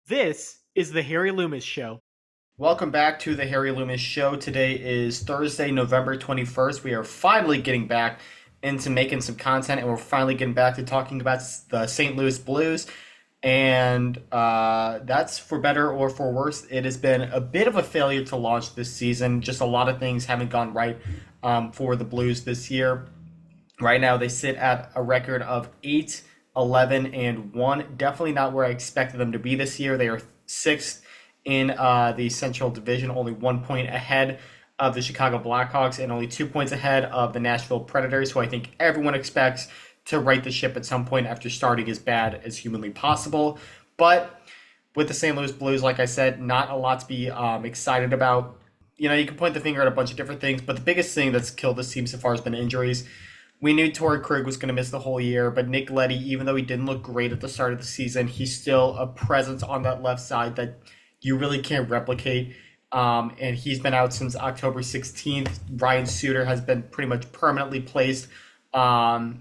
This is the Harry Loomis Show. Welcome back to the Harry Loomis Show. Today is Thursday, November 21st. We are finally getting back into making some content, and we're finally getting back to talking about the St. Louis Blues. And that's for better or for worse. It has been a bit of a failure to launch this season. Just a lot of things haven't gone right for the Blues this year. Right now, they sit at a record of 8, 11, and 1. Definitely not where I expected them to be this year. They are sixth in the Central Division, only 1 point ahead of the Chicago Blackhawks and only 2 points ahead of the Nashville Predators, who I think everyone expects to right the ship at some point after starting as bad as humanly possible. But with the St. Louis Blues, like I said, not a lot to be excited about. You know, you can point the finger at a bunch of different things, but the biggest thing that's killed this team so far has been injuries. We knew Torrey Krug was going to miss the whole year, but Nick Leddy, even though he didn't look great at the start of the season, he's still a presence on that left side that you really can't replicate. And he's been out since October 16th. Ryan Suter has been pretty much permanently placed on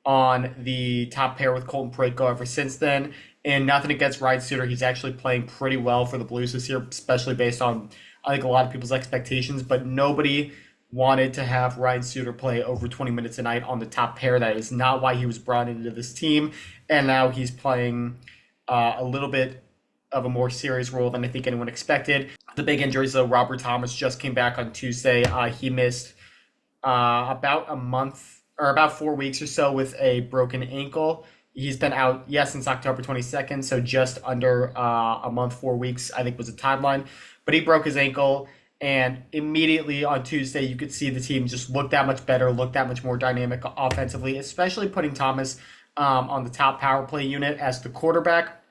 the top pair with Colton Parayko ever since then. And nothing against Ryan Suter. He's actually playing pretty well for the Blues this year, especially based on, I think, a lot of people's expectations. But nobody wanted to have Ryan Suter play over 20 minutes a night on the top pair. That is not why he was brought into this team. And now he's playing a little bit of a more serious role than I think anyone expected. The big injuries, though, Robert Thomas just came back on Tuesday. He missed about a month or about 4 weeks or so with a broken ankle. He's been out, since October 22nd, so just under a month, 4 weeks, I think was the timeline. But he broke his ankle, and immediately on Tuesday, you could see the team just look that much better, look that much more dynamic offensively, especially putting Thomas on the top power play unit as the quarterback.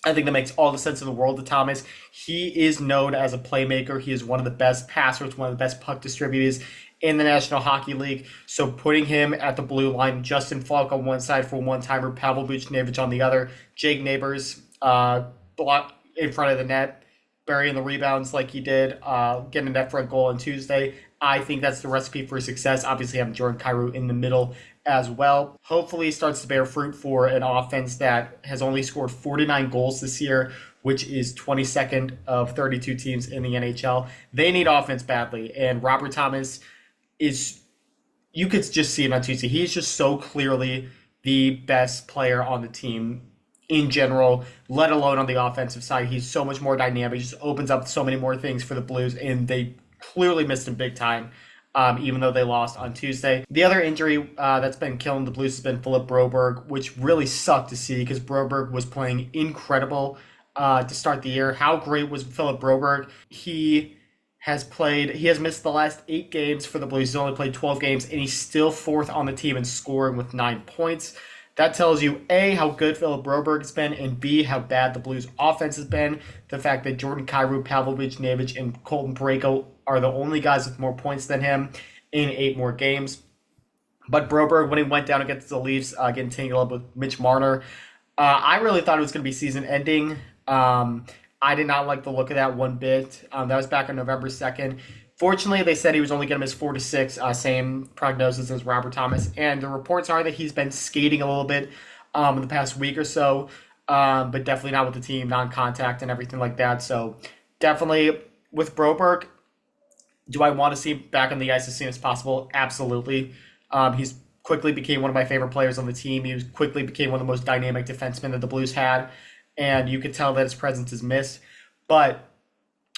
I think that makes all the sense in the world to Thomas. He is known as a playmaker. He is one of the best passers, one of the best puck distributors in the National Hockey League. So putting him at the blue line, Justin Falk on one side for one-timer, Pavel Buchnevich on the other, Jake Neighbors block in front of the net, burying the rebounds like he did, getting a net front goal on Tuesday. I think that's the recipe for success. Obviously, having Jordan Kyrou in the middle as well. Hopefully, starts to bear fruit for an offense that has only scored 49 goals this year, which is 22nd of 32 teams in the NHL. They need offense badly, and Robert Thomas is, you could just see him on Tuesday. He's just so clearly the best player on the team in general, let alone on the offensive side. He's so much more dynamic. He just opens up so many more things for the Blues, and they clearly missed him big time, even though they lost on Tuesday. The other injury that's been killing the Blues has been Philip Broberg, which really sucked to see because Broberg was playing incredible to start the year. How great was Philip Broberg? He has missed the last 8 games for the Blues. He's only played 12 games, and he's still 4th on the team in scoring with 9 points. That tells you, A, how good Philip Broberg has been, and B, how bad the Blues offense has been. The fact that Jordan Kyrou, Pavel Buchnevich, and Colton Parayko are the only guys with more points than him in 8 more games. But Broberg, when he went down against the Leafs, getting tangled up with Mitch Marner, I really thought it was going to be season ending. I did not like the look of that one bit. That was back on November 2nd. Fortunately, they said he was only going to miss 4 to 6, same prognosis as Robert Thomas. And the reports are that he's been skating a little bit in the past week or so, but definitely not with the team, non-contact and everything like that. So definitely with Broberg, do I want to see him back on the ice as soon as possible? Absolutely. He's quickly became one of my favorite players on the team. He quickly became one of the most dynamic defensemen that the Blues had, and you could tell that his presence is missed. But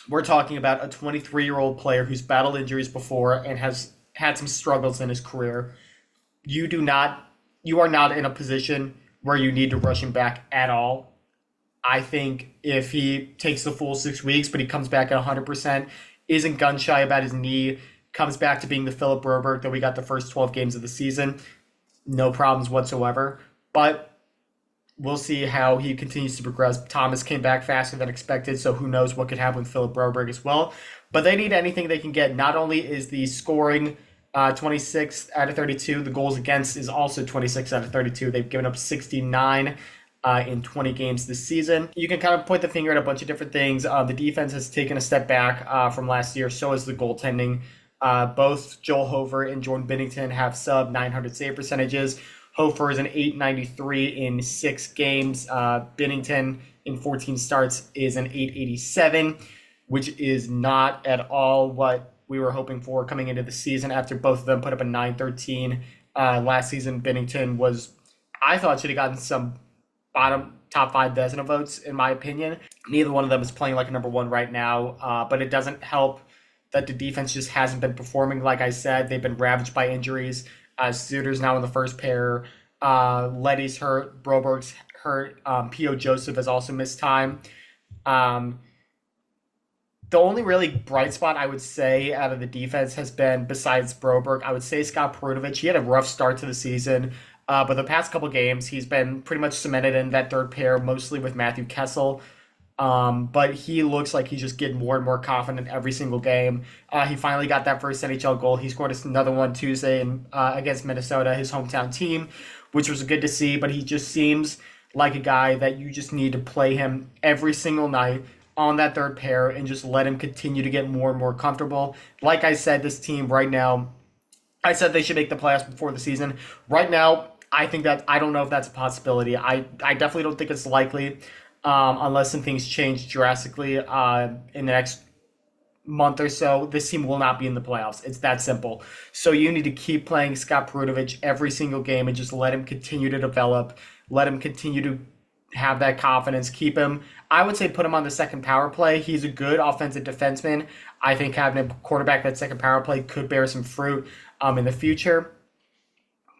we're talking about a 23-year-old player who's battled injuries before and has had some struggles in his career. You are not in a position where you need to rush him back at all. I think if he takes the full 6 weeks, but he comes back at 100%, isn't gun shy about his knee, comes back to being the Philip Broberg that we got the first 12 games of the season, no problems whatsoever. But we'll see how he continues to progress. Thomas came back faster than expected, so who knows what could happen with Philip Broberg as well. But they need anything they can get. Not only is the scoring 26 out of 32, the goals against is also 26 out of 32. They've given up 69 in 20 games this season. You can kind of point the finger at a bunch of different things. The defense has taken a step back from last year. So has the goaltending. Both Joel Hofer and Jordan Binnington have sub 900 save percentages. Hofer is an 893 in 6 games. Binnington in 14 starts is an 887, which is not at all what we were hoping for coming into the season after both of them put up a 913 last season. Binnington was, I thought, should have gotten some top 5 Vezina votes, in my opinion. Neither one of them is playing like a number one right now, but it doesn't help that the defense just hasn't been performing. Like I said, they've been ravaged by injuries. Suter's now in the first pair. Letty's hurt. Broberg's hurt. P.O. Joseph has also missed time. The only really bright spot I would say out of the defense has been, besides Broberg, I would say Scott Perunovic. He had a rough start to the season, but the past couple games, he's been pretty much cemented in that third pair, mostly with Matthew Kessel. But he looks like he's just getting more and more confident every single game. He finally got that first NHL goal. He scored another one Tuesday against Minnesota, his hometown team, which was good to see. But he just seems like a guy that you just need to play him every single night on that third pair and just let him continue to get more and more comfortable. Like I said, this team right now, I said they should make the playoffs before the season. Right now, I don't know if that's a possibility. I definitely don't think it's likely. Unless some things change drastically in the next month or so, this team will not be in the playoffs. It's that simple. So you need to keep playing Scott Perunovic every single game and just let him continue to develop, let him continue to have that confidence, keep him. I would say put him on the second power play. He's a good offensive defenseman. I think having a quarterback that second power play could bear some fruit in the future.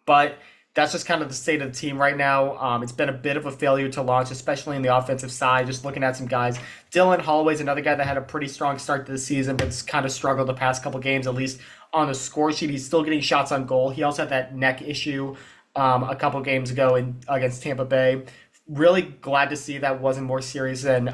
But that's just kind of the state of the team right now. It's been a bit of a failure to launch, especially in the offensive side. Just looking at some guys. Dylan Holloway's another guy that had a pretty strong start to the season, but kind of struggled the past couple games, at least on the score sheet. He's still getting shots on goal. He also had that neck issue a couple games ago against Tampa Bay. Really glad to see that wasn't more serious than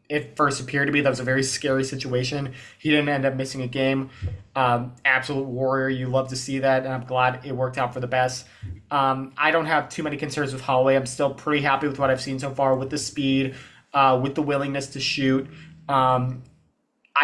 it first appeared to be. That was a very scary situation. He didn't end up missing a game. Absolute warrior. You love to see that, and I'm glad it worked out for the best. I don't have too many concerns with Holloway. I'm still pretty happy with what I've seen so far with the speed, with the willingness to shoot. I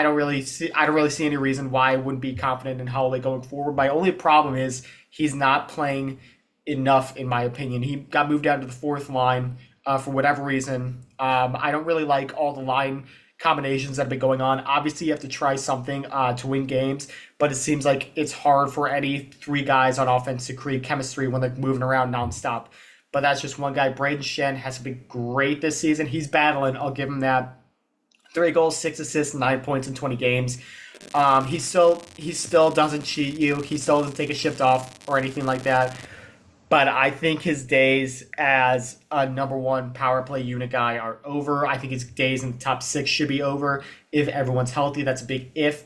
don't really see any reason why I wouldn't be confident in Holloway going forward. My only problem is he's not playing enough, in my opinion. He got moved down to the fourth line for whatever reason. I don't really like all the line combinations that have been going on. Obviously, you have to try something to win games, but it seems like it's hard for any three guys on offense to create chemistry when they're moving around nonstop. But that's just one guy. Braden Shen has been great this season. He's battling. I'll give him that. 3 goals, 6 assists, 9 points in 20 games. He still doesn't cheat you. He still doesn't take a shift off or anything like that. But I think his days as a number one power play unit guy are over. I think his days in the top 6 should be over if everyone's healthy. That's a big if.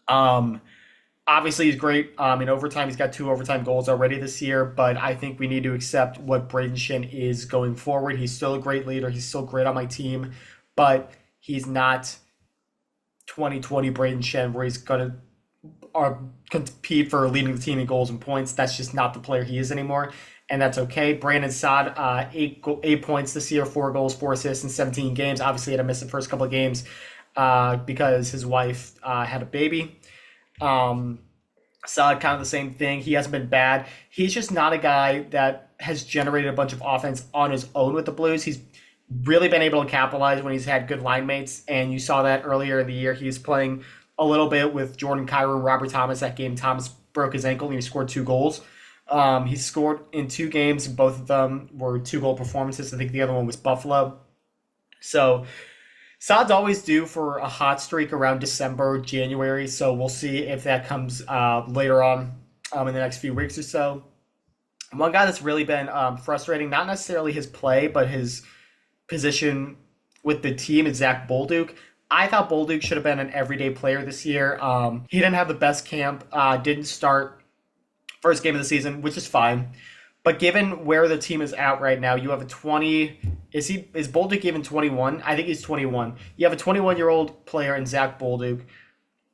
Obviously, he's great. In overtime, he's got 2 overtime goals already this year. But I think we need to accept what Braden Shen is going forward. He's still a great leader. He's still great on my team. But he's not 2020 Braden Shen where he's going to compete for leading the team in goals and points. That's just not the player he is anymore, and that's okay. Brandon Saad, 8 points this year, 4 goals, 4 assists in 17 games. Obviously, he had to miss the first couple of games because his wife had a baby. Saad, kind of the same thing. He hasn't been bad. He's just not a guy that has generated a bunch of offense on his own with the Blues. He's really been able to capitalize when he's had good line mates, and you saw that earlier in the year. He was playing a little bit with Jordan Kyrou and Robert Thomas. That game, Thomas broke his ankle and he scored 2 goals. He scored in 2 games. Both of them were 2-goal performances. I think the other one was Buffalo. So Saad's always due for a hot streak around December, January. So we'll see if that comes later on in the next few weeks or so. One guy that's really been frustrating, not necessarily his play, but his position with the team is Zach Bolduc. I thought Bolduc should have been an everyday player this year. He didn't have the best camp, didn't start first game of the season, which is fine. But given where the team is at right now, you have a 20... Is Bolduc even 21? I think he's 21. You have a 21-year-old player in Zach Bolduc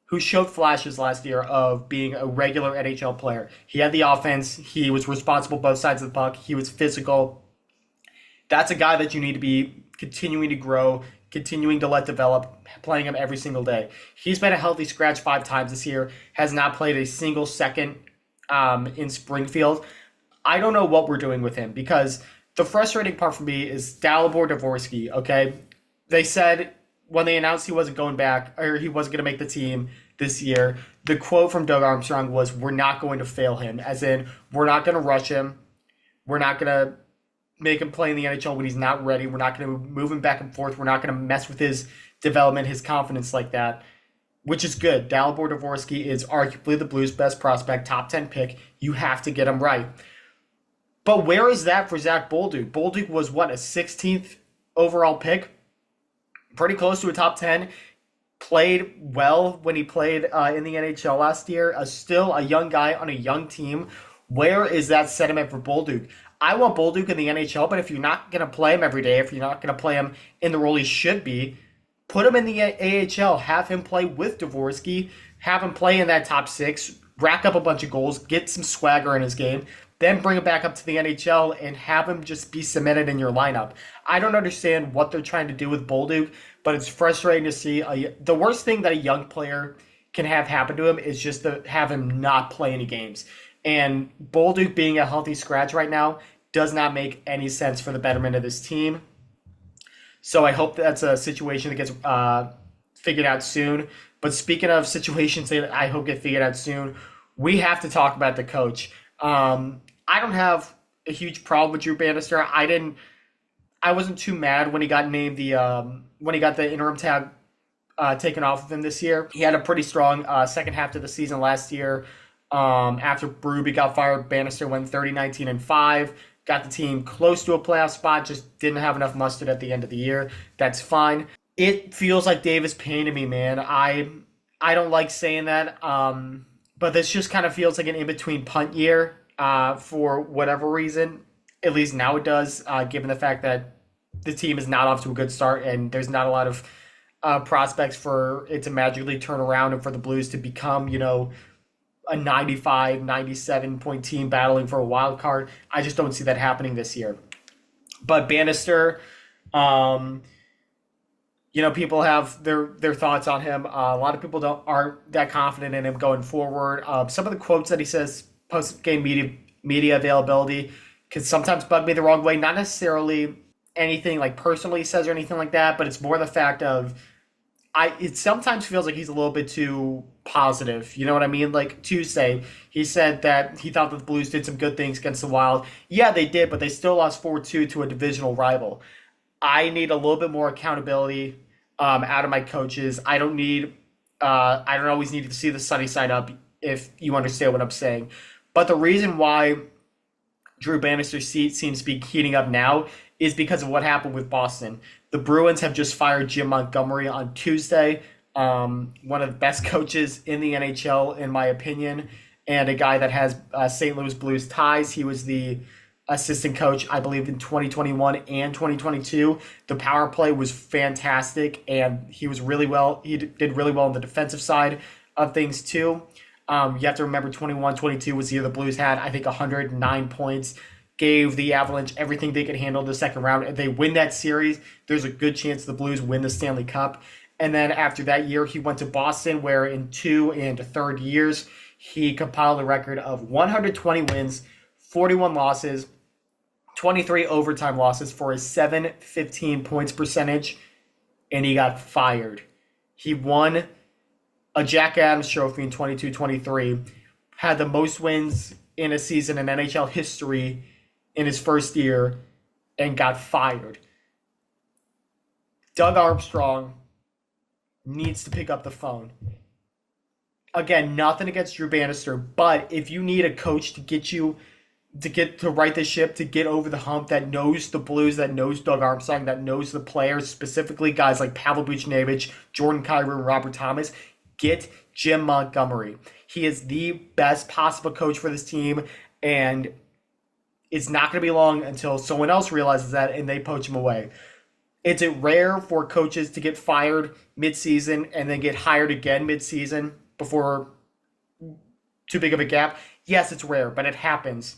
who showed flashes last year of being a regular NHL player. He had the offense. He was responsible both sides of the puck. He was physical. That's a guy that you need to be continuing to grow, continuing to let develop, playing him every single day. He's been a healthy scratch 5 times this year, has not played a single second in Springfield. I don't know what we're doing with him because The frustrating part for me is Dalibor Dvorsky, okay? They said when they announced he wasn't going back or he wasn't going to make the team this year, the quote from Doug Armstrong was, "We're not going to fail him," as in, we're not going to rush him. We're not going to make him play in the NHL when he's not ready. We're not going to move him back and forth. We're not going to mess with his development, his confidence like that, which is good. Dalibor Dvorsky is arguably the Blues' best prospect, top 10 pick. You have to get him right. But where is that for Zach Bolduc? Bolduc was, what, a 16th overall pick? Pretty close to a top 10. Played well when he played in the NHL last year. Still a young guy on a young team. Where is that sentiment for Bolduc? I want Bolduc in the NHL, but if you're not going to play him every day, if you're not going to play him in the role he should be, put him in the AHL. Have him play with Dvorsky. Have him play in that top six. Rack up a bunch of goals. Get some swagger in his game. Then bring him back up to the NHL and have him just be cemented in your lineup. I don't understand what they're trying to do with Bolduc, but it's frustrating to see. The worst thing that a young player can have happen to him is just to have him not play any games. And Bolduc being a healthy scratch right now does not make any sense for the betterment of this team. So I hope that's a situation that gets figured out soon. But speaking of situations that I hope get figured out soon, we have to talk about the coach. I don't have a huge problem with Drew Bannister. I wasn't too mad when he got named when he got the interim tag taken off of him this year. He had a pretty strong second half to the season last year. After Berube got fired, Bannister went 30-19-5, got the team close to a playoff spot, just didn't have enough mustard at the end of the year. That's fine. It feels like Davis Payne to me, man. I don't like saying that, but this just kind of feels like an in-between punt year for whatever reason. At least now it does, given the fact that the team is not off to a good start and there's not a lot of prospects for it to magically turn around and for the Blues to become, a 95, 97 point team battling for a wild card. I just don't see that happening this year. But Bannister, people have their thoughts on him. A lot of people aren't that confident in him going forward. Some of the quotes that he says post-game media availability can sometimes bug me the wrong way. Not necessarily anything like personally says or anything like that, but it's more the fact of it sometimes feels like he's a little bit too positive. You know what I mean? Like Tuesday, he said that he thought that the Blues did some good things against the Wild. Yeah, they did, but they still lost 4-2 to a divisional rival. I need a little bit more accountability out of my coaches. I don't always need to see the sunny side up, if you understand what I'm saying. But the reason why Drew Bannister's seat seems to be heating up now is because of what happened with Boston. The Bruins have just fired Jim Montgomery on Tuesday, one of the best coaches in the NHL, in my opinion, and a guy that has St. Louis Blues ties. He was the assistant coach, I believe, in 2021 and 2022. The power play was fantastic, and he was really well. He did really well on the defensive side of things, too. You have to remember 21-22 was the year the Blues had, I think, 109 points. Gave the Avalanche everything they could handle in the second round. If they win that series, there's a good chance the Blues win the Stanley Cup. And then after that year, he went to Boston, where in 2 and 3rd years, he compiled a record of 120 wins, 41 losses, 23 overtime losses for a .715 points percentage, and he got fired. He won a Jack Adams Trophy in 22-23, had the most wins in a season in NHL history in his first year, and got fired. Doug Armstrong needs to pick up the phone. Again, nothing against Drew Bannister, but if you need a coach to right the ship, to get over the hump, that knows the Blues, that knows Doug Armstrong, that knows the players, specifically guys like Pavel Buchnevich, Jordan Kyrou, and Robert Thomas, get Jim Montgomery. He is the best possible coach for this team, and it's not going to be long until someone else realizes that and they poach him away. It's rare for coaches to get fired mid-season and then get hired again mid-season before too big of a gap. Yes, it's rare, but it happens.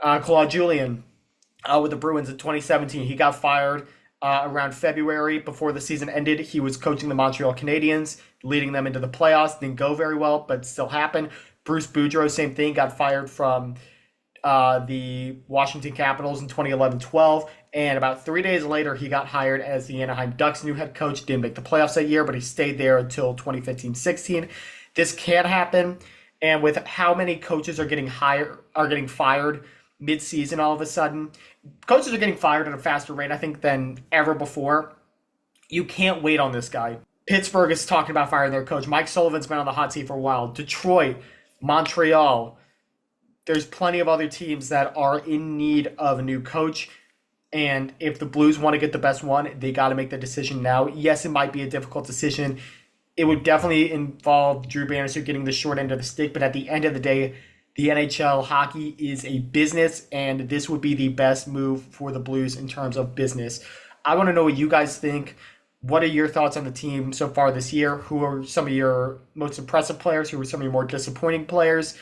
Claude Julien with the Bruins in 2017, he got fired around February before the season ended. He was coaching the Montreal Canadiens, leading them into the playoffs. Didn't go very well, but still happened. Bruce Boudreau, same thing, got fired from the Washington Capitals in 2011-12, and about 3 days later, he got hired as the Anaheim Ducks' new head coach. Didn't make the playoffs that year, but he stayed there until 2015-16. This can happen, and with how many coaches are getting fired mid-season all of a sudden, coaches are getting fired at a faster rate, I think, than ever before. You can't wait on this guy. Pittsburgh is talking about firing their coach. Mike Sullivan's been on the hot seat for a while. Detroit, Montreal. There's plenty of other teams that are in need of a new coach. And if the Blues want to get the best one, they got to make the decision now. Yes, it might be a difficult decision. It would definitely involve Drew Bannister getting the short end of the stick. But at the end of the day, the NHL hockey is a business, and this would be the best move for the Blues in terms of business. I want to know what you guys think. What are your thoughts on the team so far this year? Who are some of your most impressive players? Who are some of your more disappointing players?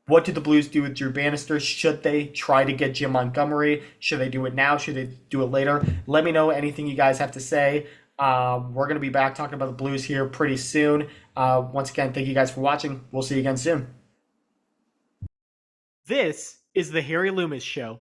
What did the Blues do with Drew Bannister? Should they try to get Jim Montgomery? Should they do it now? Should they do it later? Let me know anything you guys have to say. We're going to be back talking about the Blues here pretty soon. Once again, thank you guys for watching. We'll see you again soon. This is the Harry Loomis Show.